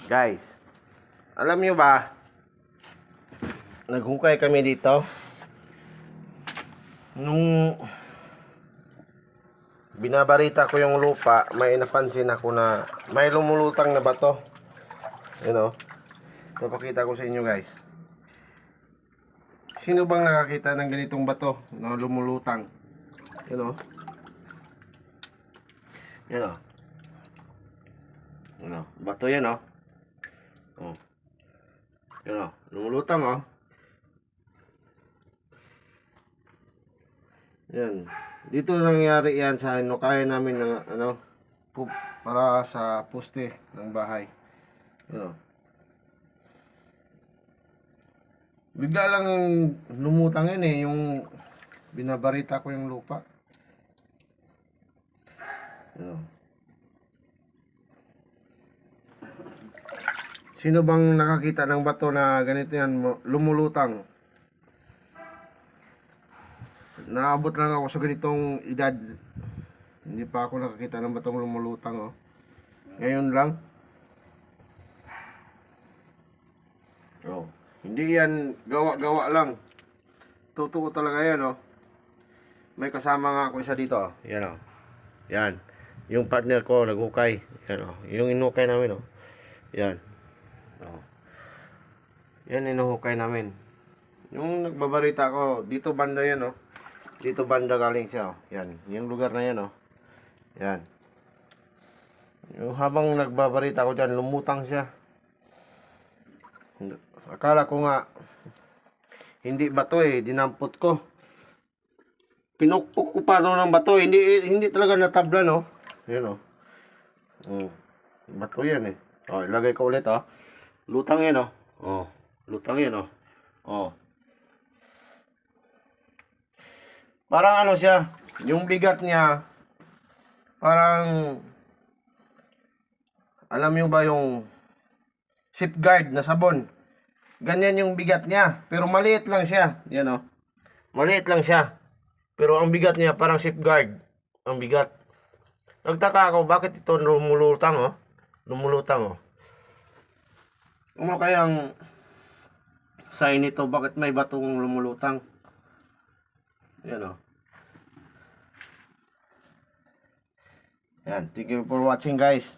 Guys, alam nyo ba, naghukay kami dito. Nung binabarita ko yung lupa, may napansin ako na may lumulutang na bato. You know, papakita ko sa inyo guys. Sino bang nakakita ng ganitong bato na lumulutang? You know, you know, you know, bato yan oh. Oh. Yun o, lumulutang o. Yan. Dito nangyari yan sa inukaya namin ng ano, para sa poste ng bahay. Yun o. Bigla lang lumutang yun eh, yung binabarita ko yung lupa. Yun o. Sino bang nakakita ng bato na ganito yan, lumulutang? Naabot lang ako sa ganitong edad. Hindi pa ako nakakita ng batong lumulutang, oh. Ngayon lang. Oh, hindi yan gawa-gawa lang. Totoo talaga yan, oh. May kasama nga ako isa dito, oh. Yan, oh. Yan. Yung partner ko, naghukay. Yan, oh. Yung inukay namin, oh. Yan. Oh. Yan inuhukay namin. Yung nagbabarita ko, dito banda yan oh. Dito banda galing siya oh. Yan, yung lugar na yan oh. Yan. Yung habang nagbabarita ko dyan, lumutang siya. Akala ko nga hindi bato eh, dinampot ko. Pinukpok ko pa ng bato, hindi talaga natabla no. Yan oh. Bato yan eh. Oh, ilagay ko ulit oh. Lutang yan oh. Oh, lutang yan oh. Oh. Parang ano siya, yung bigat niya parang alam niyo ba yung safeguard na sabon? Ganyan yung bigat niya, pero maliit lang siya. Yan oh. Maliit lang siya. Pero ang bigat niya parang safeguard. Ang bigat. Nagtaka ako bakit ito lumulutang oh. Lumulutang oh. Ano kayang sign nito? Bakit may batong lumulutang? Yan o. Yan. Thank you for watching guys.